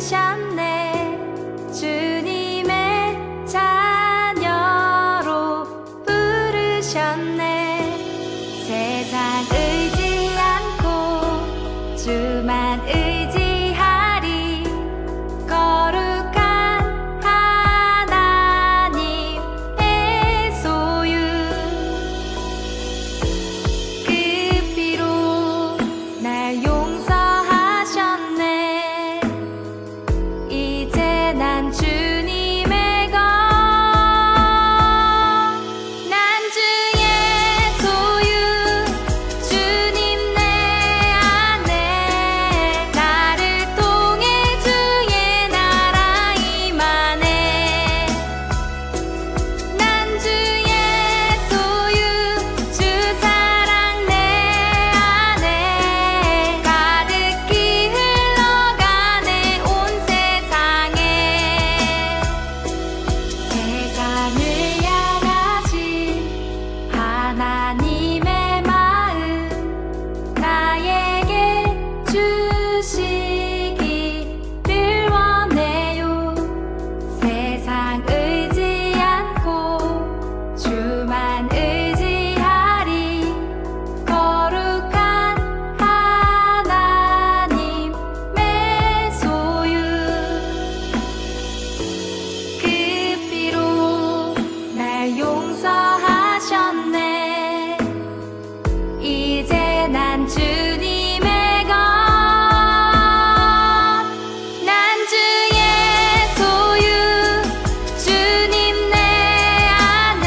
부르셨네. 주님의 자녀로 부르셨네. 세상 의지 않고 주만 의지하리. 거룩한 하나님의 소유. 그 피로 날 용서하셨네. 이제 난 주님의 것. 난 주의 소유. 주님 내 안에. 나를 통해 주의 나라 임하네. 난 주의 소유. 주 사랑 내 안에 가득히 흘러가네. 온 세상에. 세상을 향하신 하나님의 마음 나에게 주시기를 원해요. 세상 의지 않고 주만 의지하리. 거룩한 하나님의 소유. 그 피로 날 용서하셨네. 이제 난 주님의 것. 난 주의 소유. 주님 내 안에.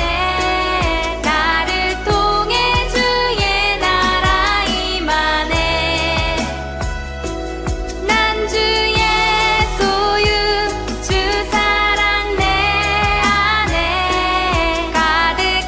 나를 통해 주의 나라 임하네. 난 주의 소유. 주 사랑 내 안에 가득히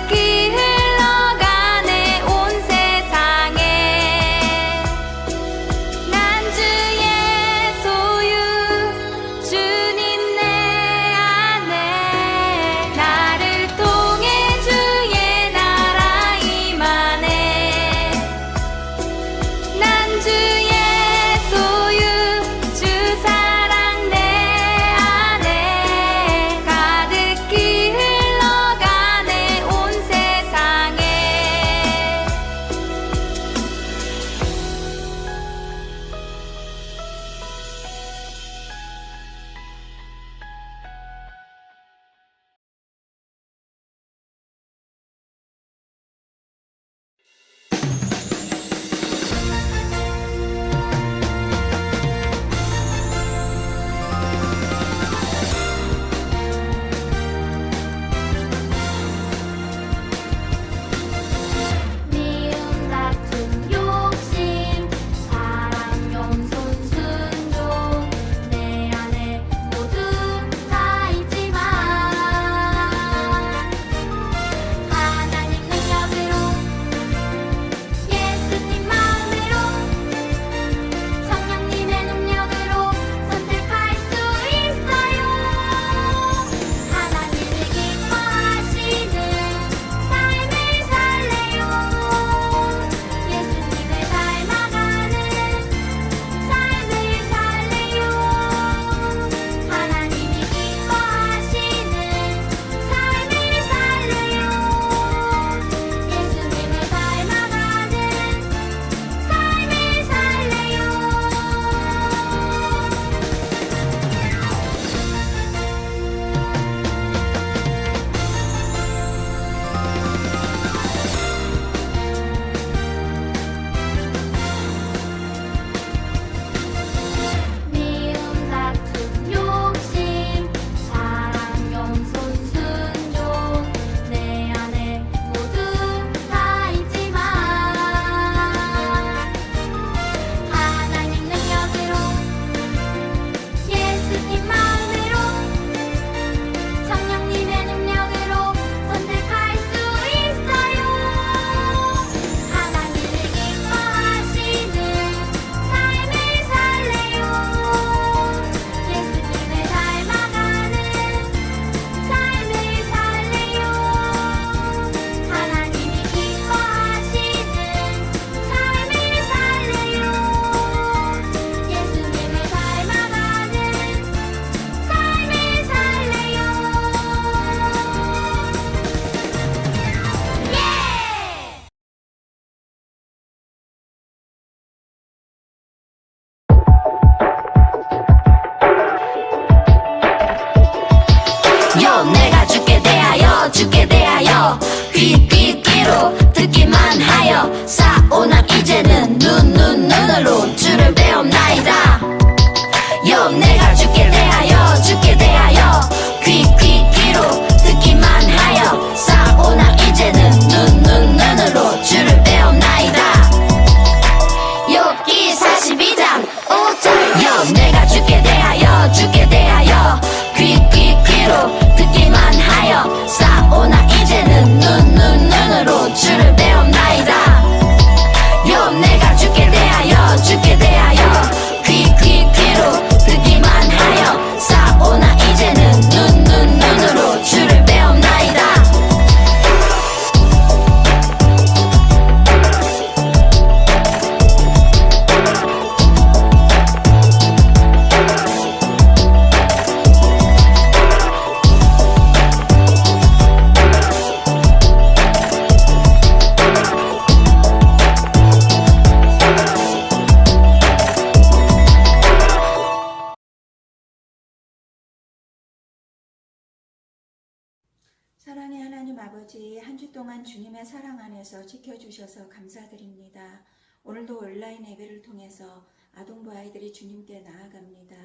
하여 귀로 듣기만 하여 사오나 이제는 눈으로 주를 배움나이다. 여 내가 주께 대하여 귀로 듣기만 하여 사오나 이제는 눈으로 주를 배움나이다. 욥기 42장 5절 여 내가 주께 대하여 귀로 듣기만 하여 사오나 이제는 눈으로 주를 배움나이다. 여 내가 주께 대하여 귀로 듣기만 하여 사오나 이제는 눈으로 주를 배움나이다. 사랑의 하나님 아버지, 한 주 동안 주님의 사랑 안에서 지켜주셔서 감사드립니다. 오늘도 온라인 예배를 통해서 아동부 아이들이 주님께 나아갑니다.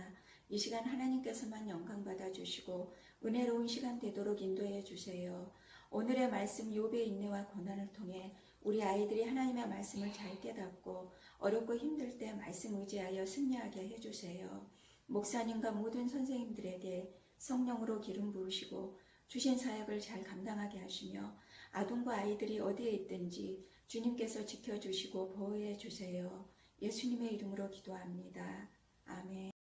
이 시간 하나님께서만 영광 받아주시고 은혜로운 시간 되도록 인도해 주세요. 오늘의 말씀 욥의 인내와 고난을 통해 우리 아이들이 하나님의 말씀을 잘 깨닫고 어렵고 힘들 때 말씀 의지하여 승리하게 해주세요. 목사님과 모든 선생님들에게 성령으로 기름 부으시고 주신 사역을 잘 감당하게 하시며 아동부 아이들이 어디에 있든지 주님께서 지켜주시고 보호해 주세요. 예수님의 이름으로 기도합니다. 아멘.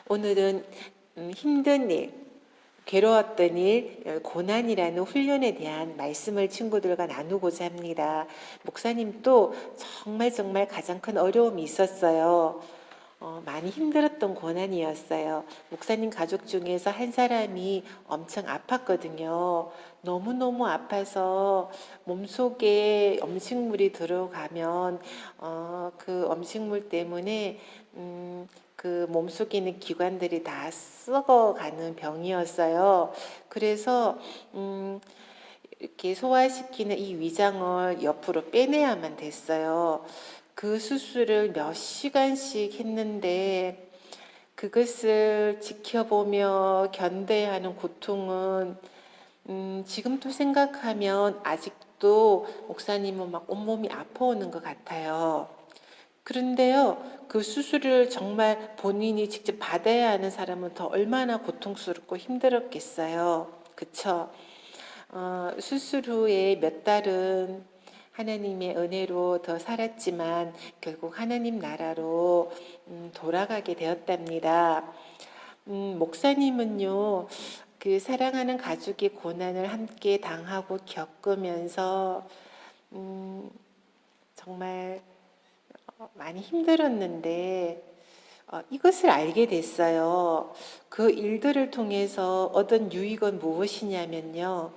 오늘은 힘든 일, 괴로웠던 일, 고난이라는 훈련에 대한 말씀을 친구들과 나누고자 합니다. 목사님도 정말 가장 큰 어려움이 있었어요. 많이 힘들었던 고난이었어요. 목사님 가족 중에서 한 사람이 엄청 아팠거든요. 너무너무 아파서 몸속에 음식물이 들어가면 그 음식물 때문에 그 몸속에 있는 기관들이 다 썩어가는 병이었어요. 그래서 이렇게 소화시키는 이 위장을 옆으로 빼내야만 됐어요. 그 수술을 몇 시간씩 했는데 그것을 지켜보며 견뎌야 하는 고통은 지금도 생각하면 아직도 목사님은 막 온몸이 아파오는 것 같아요. 그런데요, 그 수술을 정말 본인이 직접 받아야 하는 사람은 더 얼마나 고통스럽고 힘들었겠어요. 그쵸? 수술 후에 몇 달은 하나님의 은혜로 더 살았지만 결국 하나님 나라로 돌아가게 되었답니다. 목사님은요, 그 사랑하는 가족의 고난을 함께 당하고 겪으면서 정말 많이 힘들었는데 이것을 알게 됐어요. 그 일들을 통해서 얻은 유익은 무엇이냐면요.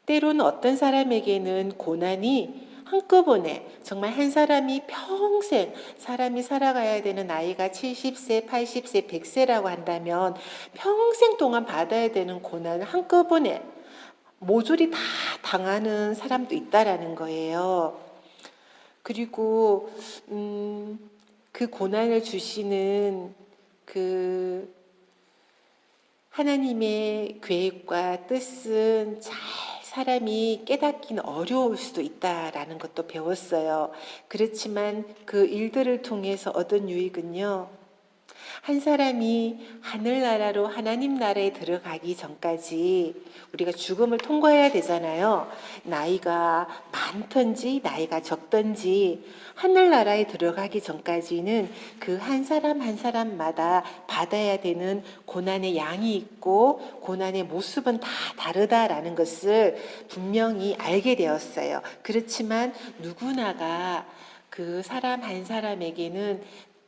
때로는 어떤 사람에게는 고난이 한꺼번에 정말 한 사람이 평생 사람이 살아가야 되는 나이가 70세, 80세, 100세라고 한다면 평생 동안 받아야 되는 고난을 한꺼번에 모조리 다 당하는 사람도 있다라는 거예요. 그리고 그 고난을 주시는 그 하나님의 계획과 뜻은 잘 사람이 깨닫기는 어려울 수도 있다라는 것도 배웠어요. 그렇지만 그 일들을 통해서 얻은 유익은요, 한 사람이 하늘나라로 하나님 나라에 들어가기 전까지 우리가 죽음을 통과해야 되잖아요. 나이가 많든지 나이가 적든지 하늘나라에 들어가기 전까지는 그 한 사람 한 사람마다 받아야 되는 고난의 양이 있고 고난의 모습은 다 다르다라는 것을 분명히 알게 되었어요. 그렇지만 누구나가 그 사람 한 사람에게는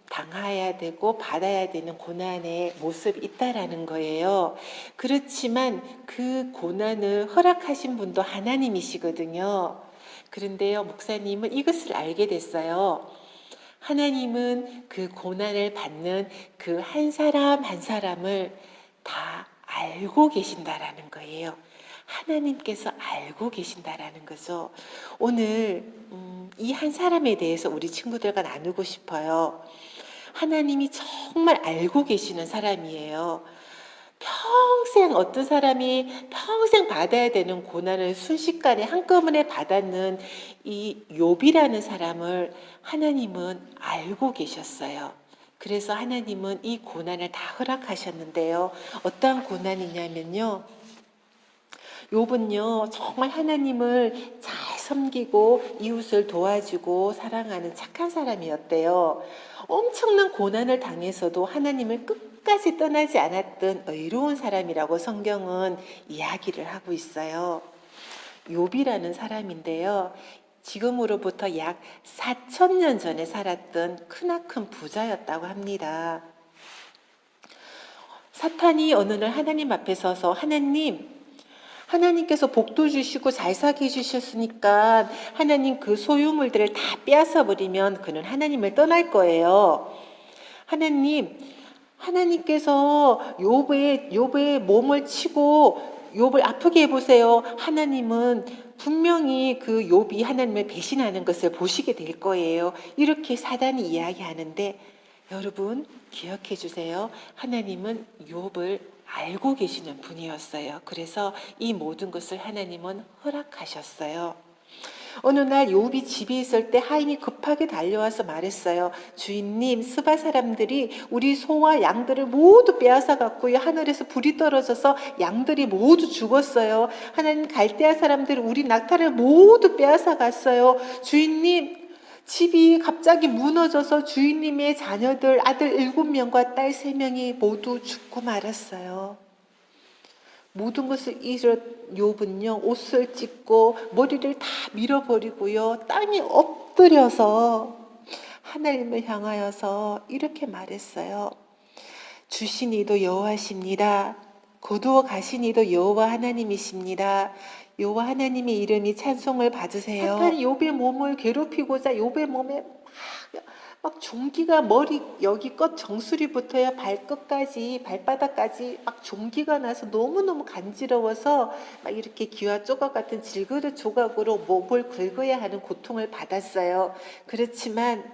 당해야 되고 받아야 되는 고난의 모습이 있다라는 거예요. 그렇지만 그 고난을 허락하신 분도 하나님이시거든요. 그런데요, 목사님은 이것을 알게 됐어요. 하나님은 그 고난을 받는 그 한 사람 한 사람을 다 알고 계신다라는 거예요. 하나님께서 알고 계신다라는 거죠. 오늘 이 한 사람에 대해서 우리 친구들과 나누고 싶어요. 하나님이 정말 알고 계시는 사람이에요. 평생 어떤 사람이 평생 받아야 되는 고난을 순식간에 한꺼번에 받았는 이 욥이라는 사람을 하나님은 알고 계셨어요. 그래서 하나님은 이 고난을 다 허락하셨는데요. 어떠한 고난이냐면요. 욥은요, 정말 하나님을 잘 섬기고 이웃을 도와주고 사랑하는 착한 사람이었대요. 엄청난 고난을 당해서도 하나님을 끝까지 떠나지 않았던 의로운 사람이라고 성경은 이야기를 하고 있어요. 욥이라는 사람인데요. 지금으로부터 약 4,000년 전에 살았던 크나큰 부자였다고 합니다. 사탄이 어느 날 하나님 앞에 서서 하나님께서 복도 주시고 잘 살게 해주셨으니까 하나님 그 소유물들을 다 빼앗아 버리면 그는 하나님을 떠날 거예요. 하나님께서 욥의 몸을 치고 욥을 아프게 해보세요. 하나님은 분명히 그 욥이 하나님을 배신하는 것을 보시게 될 거예요. 이렇게 사단이 이야기하는데 여러분 기억해 주세요. 하나님은 욥을 알고 계시는 분이었어요. 그래서 이 모든 것을 하나님은 허락하셨어요. 어느 날 욥이 집에 있을 때 하인이 급하게 달려와서 말했어요. 주인님, 스바 사람들이 우리 소와 양들을 모두 빼앗아 갔고요. 하늘에서 불이 떨어져서 양들이 모두 죽었어요. 하나님, 갈대아 사람들이 우리 낙타를 모두 빼앗아 갔어요. 주인님, 집이 갑자기 무너져서 주인님의 자녀들 아들 7명과 딸 3명이 모두 죽고 말았어요. 모든 것을 잃은 욥은요, 옷을 찢고 머리를 다 밀어버리고요, 땅에 엎드려서 하나님을 향하여서 이렇게 말했어요. 주신 이도 여호와십니다. 거두어 가신 이도 여호와 하나님이십니다. 여호와 하나님의 이름이 찬송을 받으세요. 사탄이 욥의 몸을 괴롭히고자 욥의 몸에 막 종기가 머리 여기껏 정수리부터야 발끝까지 발바닥까지 막 종기가 나서 너무너무 간지러워서 막 이렇게 기와 조각 같은 질그릇 조각으로 목을 긁어야 하는 고통을 받았어요. 그렇지만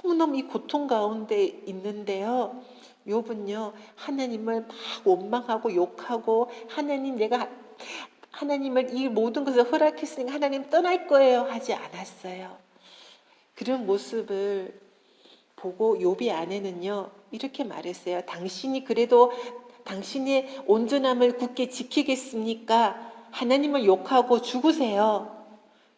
너무너무 이 고통 가운데 있는데요. 욥은요, 하나님을 막 원망하고 욕하고 하나님을 이 모든 것을 허락했으니까 하나님 떠날 거예요 하지 않았어요. 그런 모습을 보고 욥의 아내는요, 이렇게 말했어요. 당신이 그래도 당신의 온전함을 굳게 지키겠습니까? 하나님을 욕하고 죽으세요.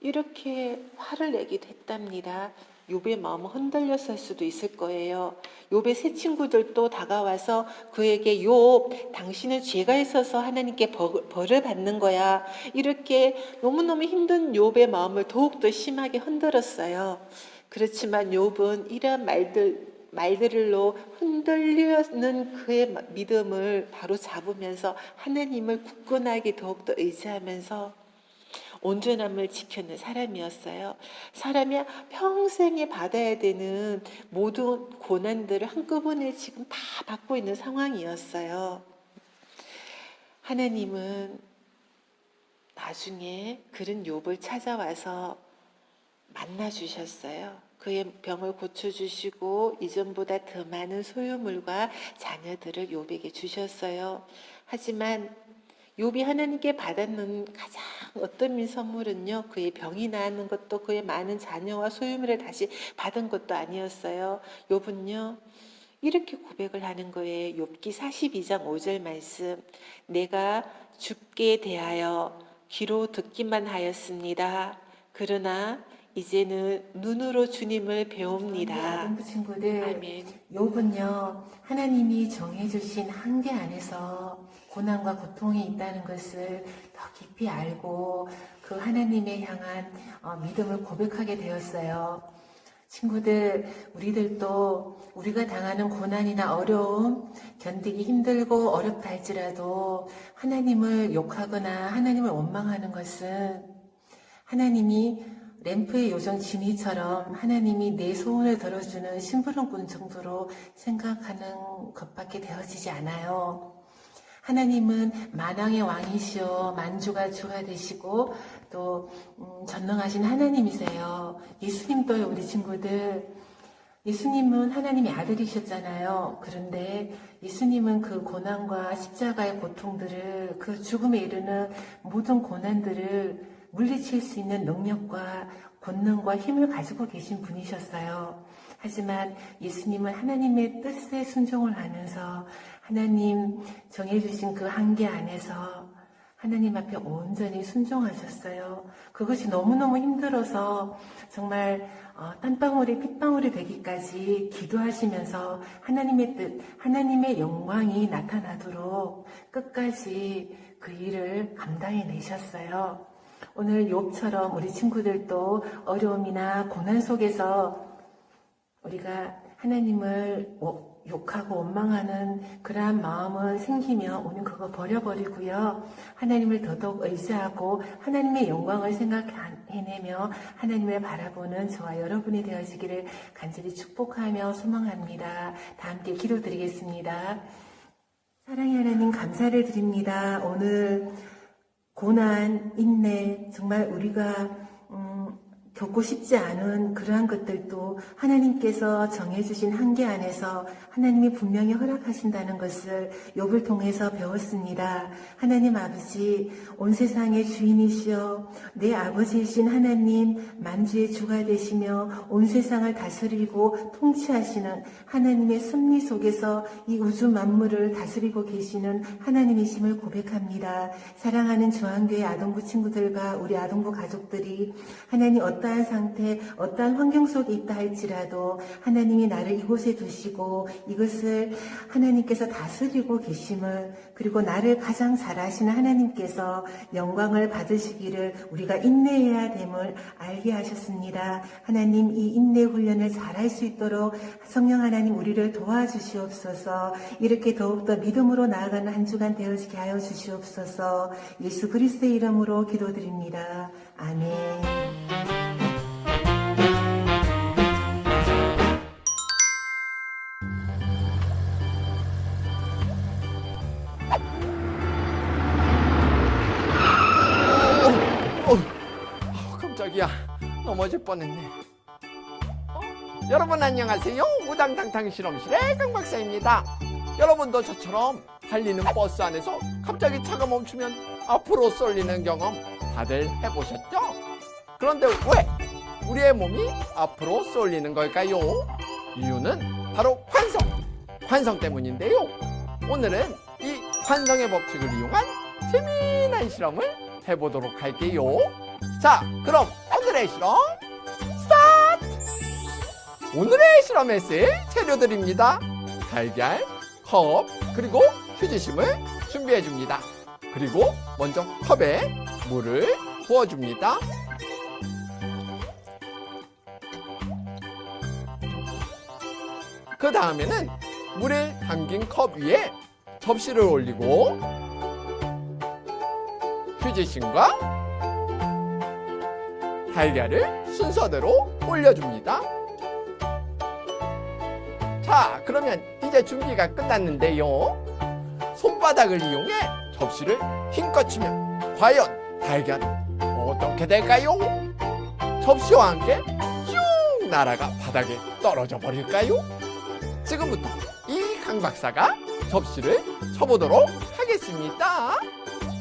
이렇게 화를 내기도 했답니다. 욥의 마음은 흔들렸을 수도 있을 거예요. 욥의 세 친구들도 다가와서 그에게 욥, 당신은 죄가 있어서 하나님께 벌을 받는 거야. 이렇게 너무너무 힘든 욥의 마음을 더욱더 심하게 흔들었어요. 그렇지만 욥은 이러한 말들로 흔들리는 그의 믿음을 바로 잡으면서 하나님을 굳건하게 더욱더 의지하면서 온전함을 지켜낸 사람이었어요. 사람이 평생에 받아야 되는 모든 고난들을 한꺼번에 지금 다 받고 있는 상황이었어요. 하나님은 나중에 그런 욥을 찾아와서 만나주셨어요. 그의 병을 고쳐주시고 이전보다 더 많은 소유물과 자녀들을 욥에게 주셨어요. 하지만 욥이 하나님께 받았는 가장 어떤 선물은요, 그의 병이 나는 것도 그의 많은 자녀와 소유물을 다시 받은 것도 아니었어요. 욥은요, 이렇게 고백을 하는 거예요. 욥기 42장 5절 말씀. 내가 죽게 대하여 귀로 듣기만 하였습니다. 그러나 이제는 눈으로 주님을 배웁니다. 아동부 친구들, 아멘. 욥은요, 하나님이 정해주신 한계 안에서 고난과 고통이 있다는 것을 더 깊이 알고 그 하나님에 향한 믿음을 고백하게 되었어요. 친구들, 우리들도 우리가 당하는 고난이나 어려움, 견디기 힘들고 어렵다 할지라도 하나님을 욕하거나 하나님을 원망하는 것은 하나님이 램프의 요정 지니처럼 하나님이 내 소원을 들어주는 심부름꾼 정도로 생각하는 것밖에 되어지지 않아요. 하나님은 만왕의 왕이시오, 만주가 주가 되시고 또 전능하신 하나님이세요. 예수님도요, 우리 친구들. 예수님은 하나님의 아들이셨잖아요. 그런데 예수님은 그 고난과 십자가의 고통들을, 그 죽음에 이르는 모든 고난들을 물리칠 수 있는 능력과 권능과 힘을 가지고 계신 분이셨어요. 하지만 예수님은 하나님의 뜻에 순종을 하면서 하나님 정해주신 그 한계 안에서 하나님 앞에 온전히 순종하셨어요. 그것이 너무너무 힘들어서 정말 땀방울이 핏방울이 되기까지 기도하시면서 하나님의 뜻, 하나님의 영광이 나타나도록 끝까지 그 일을 감당해내셨어요. 오늘 욥처럼 우리 친구들도 어려움이나 고난 속에서 우리가 하나님을 욕하고 원망하는 그러한 마음은 생기면 오늘 그거 버려버리고요. 하나님을 더더욱 의지하고 하나님의 영광을 생각해내며 하나님을 바라보는 저와 여러분이 되어지기를 간절히 축복하며 소망합니다. 다 함께 기도드리겠습니다. 사랑의 하나님, 감사를 드립니다. 오늘 고난, 인내, 정말 우리가 겪고 싶지 않은 그러한 것들도 하나님께서 정해주신 한계 안에서 하나님이 분명히 허락하신다는 것을 욥을 통해서 배웠습니다. 하나님 아버지, 온 세상의 주인이시여 내 아버지이신 하나님, 만주의 주가 되시며 온 세상을 다스리고 통치하시는 하나님의 섭리 속에서 이 우주 만물을 다스리고 계시는 하나님이심을 고백합니다. 사랑하는 주한교회 아동부 친구들과 우리 아동부 가족들이 하나님 어떠한 상태, 어떠한 환경 속에 있다 할지라도 하나님이 나를 이곳에 두시고 이것을 하나님께서 다스리고 계심을, 그리고 나를 가장 잘 아시는 하나님께서 영광을 받으시기를 우리가 인내해야 됨을 알게 하셨습니다. 하나님, 이 인내 훈련을 잘할 수 있도록 성령 하나님 우리를 도와주시옵소서. 이렇게 더욱더 믿음으로 나아가는 한 주간 되어지게 하여 주시옵소서. 예수 그리스도의 이름으로 기도드립니다. 아멘. 깜짝이야, 넘어질 뻔했네. 여러분 안녕하세요. 우당탕탕 실험실의 강박사입니다. 여러분도 저처럼 달리는 버스 안에서 갑자기 차가 멈추면 앞으로 쏠리는 경험 다들 해보셨죠? 그런데 왜 우리의 몸이 앞으로 쏠리는 걸까요? 이유는 바로 관성 때문인데요. 오늘은 이 관성의 법칙을 이용한 재미난 실험을 해보도록 할게요. 자, 그럼 오늘의 실험 스타트! 오늘의 실험에 쓸 재료들입니다. 달걀, 컵, 그리고 휴지심을 준비해 줍니다. 그리고 먼저 컵에 물을 부어줍니다. 그 다음에는 물을 담긴 컵 위에 접시를 올리고 휴지심과 달걀을 순서대로 올려줍니다. 자, 그러면 이제 준비가 끝났는데요. 손바닥을 이용해 접시를 힘껏 치면 과연 달걀은 어떻게 될까요? 접시와 함께 쭉 날아가 바닥에 떨어져 버릴까요? 지금부터 이 강박사가 접시를 쳐보도록 하겠습니다.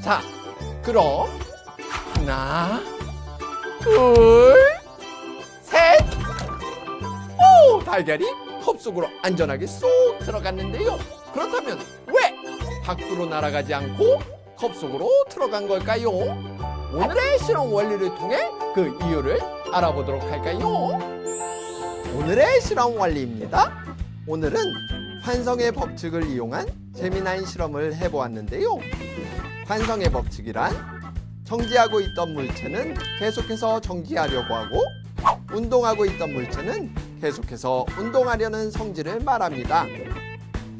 자, 그럼 하나, 둘, 셋! 오! 달걀이 컵 속으로 안전하게 쏙 들어갔는데요. 그렇다면 왜 밖으로 날아가지 않고 컵 속으로 들어간 걸까요? 오늘의 실험 원리를 통해 그 이유를 알아보도록 할까요? 오늘의 실험 원리입니다. 오늘은 관성의 법칙을 이용한 재미난 실험을 해보았는데요. 관성의 법칙이란 정지하고 있던 물체는 계속해서 정지하려고 하고 운동하고 있던 물체는 계속해서 운동하려는 성질을 말합니다.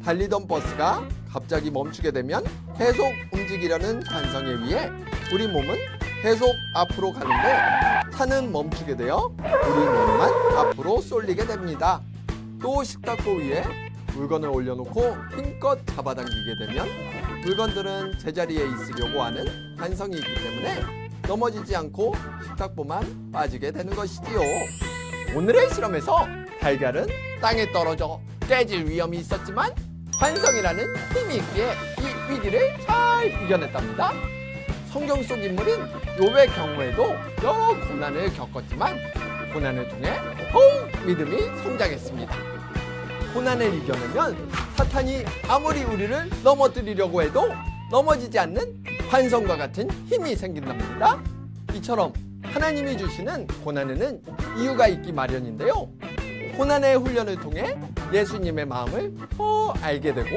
달리던 버스가 갑자기 멈추게 되면 계속 움직이려는 관성에 의해 우리 몸은 계속 앞으로 가는데 차는 멈추게 되어 우리 몸만 앞으로 쏠리게 됩니다. 또 식탁보 위에 물건을 올려놓고 힘껏 잡아당기게 되면 물건들은 제자리에 있으려고 하는 관성이 있기 때문에 넘어지지 않고 식탁보만 빠지게 되는 것이지요. 오늘의 실험에서 달걀은 땅에 떨어져 깨질 위험이 있었지만 관성이라는 힘이 있기에 이 위기를 잘 이겨냈답니다. 성경 속 인물인 욥의 경우에도 여러 고난을 겪었지만 고난을 통해 더욱 믿음이 성장했습니다. 고난을 이겨내면 사탄이 아무리 우리를 넘어뜨리려고 해도 넘어지지 않는 관성과 같은 힘이 생긴답니다. 이처럼 하나님이 주시는 고난에는 이유가 있기 마련인데요. 고난의 훈련을 통해 예수님의 마음을 더 알게 되고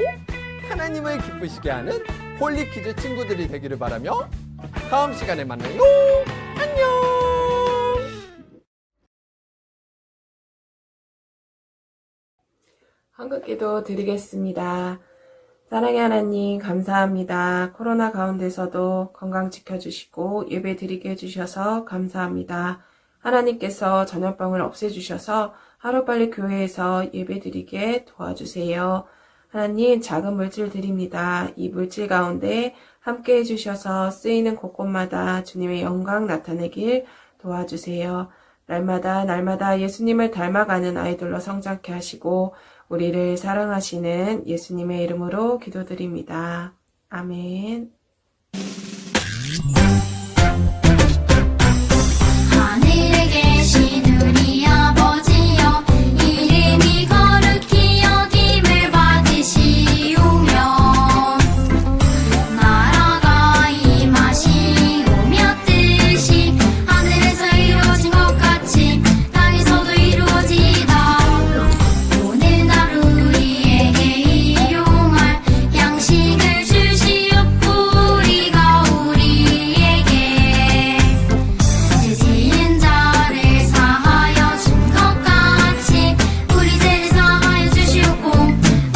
하나님을 기쁘시게 하는 홀리키즈 친구들이 되기를 바라며 다음 시간에 만나요. 안녕. 한국기도 드리겠습니다. 사랑의 하나님 감사합니다. 코로나 가운데서도 건강 지켜주시고 예배 드리게 해주셔서 감사합니다. 하나님께서 전염병을 없애주셔서 하루빨리 교회에서 예배 드리게 도와주세요. 하나님 작은 물질 드립니다. 이 물질 가운데 함께 해주셔서 쓰이는 곳곳마다 주님의 영광 나타내길 도와주세요. 날마다 예수님을 닮아가는 아이들로 성장케 하시고 우리를 사랑하시는 예수님의 이름으로 기도드립니다. 아멘. 하늘에 계신 우리 아버지여 이름이 거룩히 여김을 받으시오며 나라가 임하시오며 뜻이 하늘에서 이루어진 것 같이 땅에서도 이루어지이다. 오늘 하루 우리에게 일용할 양식을 주시옵고 우리가 우리에게 죄 지은 자를 사하여 준 것 같이 우리 죄를 사하여 주시옵고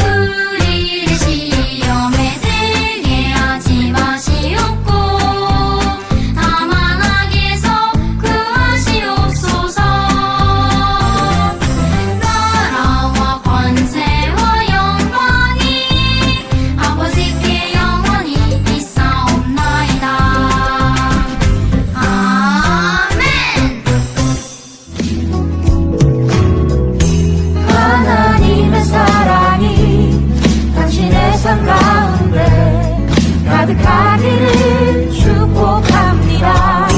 우리를 시험에 들게 하지 마시옵고 다만 악에서 구하시옵소서. 나라와 권세와 영광이 아버지께 영원히 있사옵나이다. 아멘. 하나님의 사랑이 당신의 삶 가운데 가득하기를 축복합니다.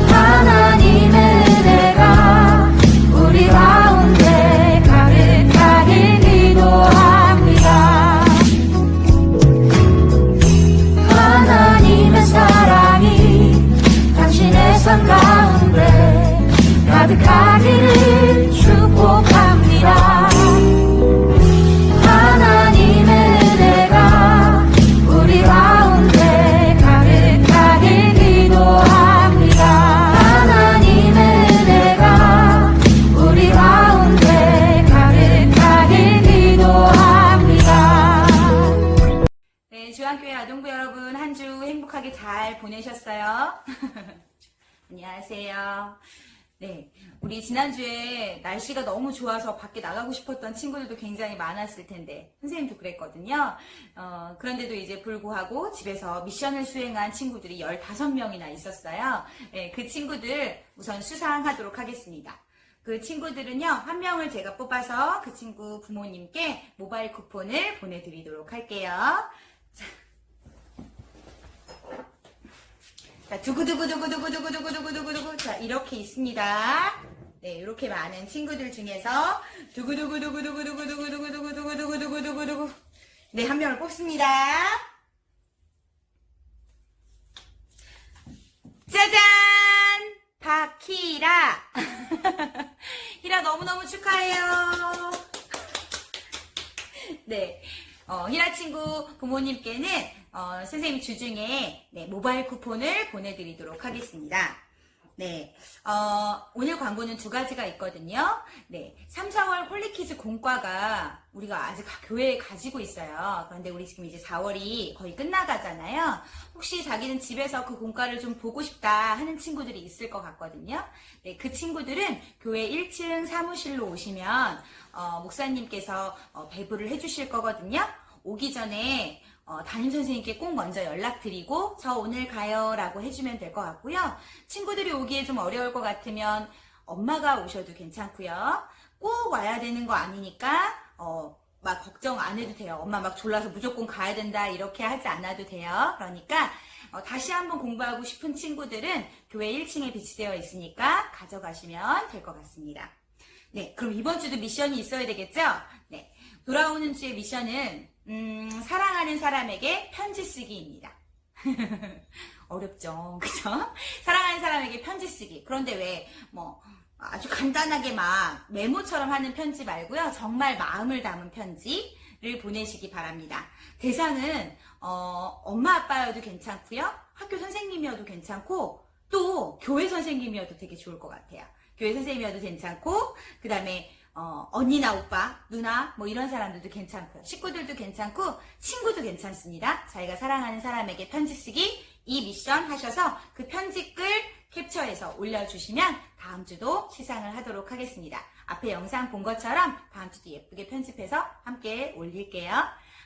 하나님의 은혜가 우리 가운데 가득하길 기도합니다. 하나님의 사랑이 당신의 삶 가운데 가득하기를 축복합니다. 하나님의 은혜가 우리 가운데 가득하길 기도합니다. 하나님의 은혜가 우리 가운데 가득하길 기도합니다. 네, 주한교회 아동부 여러분 한 주 행복하게 잘 보내셨어요? 안녕하세요. 네, 우리 지난주에 날씨가 너무 좋아서 밖에 나가고 싶었던 친구들도 굉장히 많았을 텐데 선생님도 그랬거든요. 그런데도 이제 불구하고 집에서 미션을 수행한 친구들이 15명이나 있었어요. 네, 그 친구들 우선 수상하도록 하겠습니다. 그 친구들은요, 한 명을 제가 뽑아서 그 친구 부모님께 모바일 쿠폰을 보내드리도록 할게요. 자, 두구두구두구두구두구두구두구두구. 자, 이렇게 있습니다. 네, 이렇게 많은 친구들 중에서 두구두구두구두구두구두구두구두구두구두구두구두구. 네, 한 명을 뽑습니다. 짜잔! 박희라. 희라 너무너무 축하해요. 네. 희라 친구 부모님께는 선생님이 주중에 모바일 쿠폰을 보내드리도록 하겠습니다. 네, 오늘 광고는 두 가지가 있거든요. 네, 3, 4월 홀리키즈 공과가 우리가 아직 교회에 가지고 있어요. 그런데 우리 지금 이제 4월이 거의 끝나가잖아요. 혹시 자기는 집에서 그 공과를 좀 보고 싶다 하는 친구들이 있을 것 같거든요. 네, 그 친구들은 교회 1층 사무실로 오시면 목사님께서 배부를 해주실 거거든요. 오기 전에 담임 선생님께 꼭 먼저 연락드리고 저 오늘 가요 라고 해주면 될 것 같고요. 친구들이 오기에 좀 어려울 것 같으면 엄마가 오셔도 괜찮고요. 꼭 와야 되는 거 아니니까 막 걱정 안 해도 돼요. 엄마 막 졸라서 무조건 가야 된다 이렇게 하지 않아도 돼요. 그러니까 다시 한번 공부하고 싶은 친구들은 교회 1층에 비치되어 있으니까 가져가시면 될 것 같습니다. 네, 그럼 이번 주도 미션이 있어야 되겠죠? 네, 돌아오는 주의 미션은 사랑하는 사람에게 편지 쓰기입니다. 어렵죠, 그죠? 사랑하는 사람에게 편지 쓰기. 그런데 왜 아주 간단하게 막 메모처럼 하는 편지 말고요. 정말 마음을 담은 편지를 보내시기 바랍니다. 대상은 엄마 아빠여도 괜찮고요. 학교 선생님이어도 괜찮고 또 교회 선생님이어도 되게 좋을 것 같아요. 교회 선생님이어도 괜찮고 그 다음에 언니나 오빠, 누나 뭐 이런 사람들도 괜찮고요. 식구들도 괜찮고 친구도 괜찮습니다. 자기가 사랑하는 사람에게 편지 쓰기 이 미션 하셔서 그 편지 끌 캡처해서 올려주시면 다음 주도 시상을 하도록 하겠습니다. 앞에 영상 본 것처럼 다음 주도 예쁘게 편집해서 함께 올릴게요.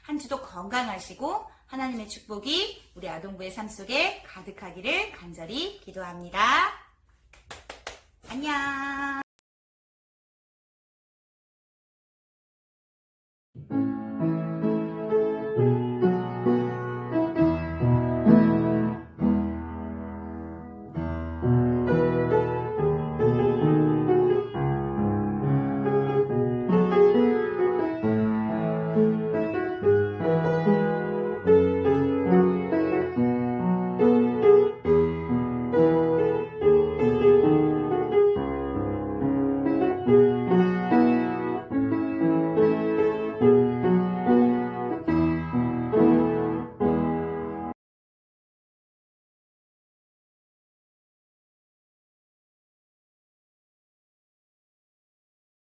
한 주도 건강하시고 하나님의 축복이 우리 아동부의 삶 속에 가득하기를 간절히 기도합니다. 안녕.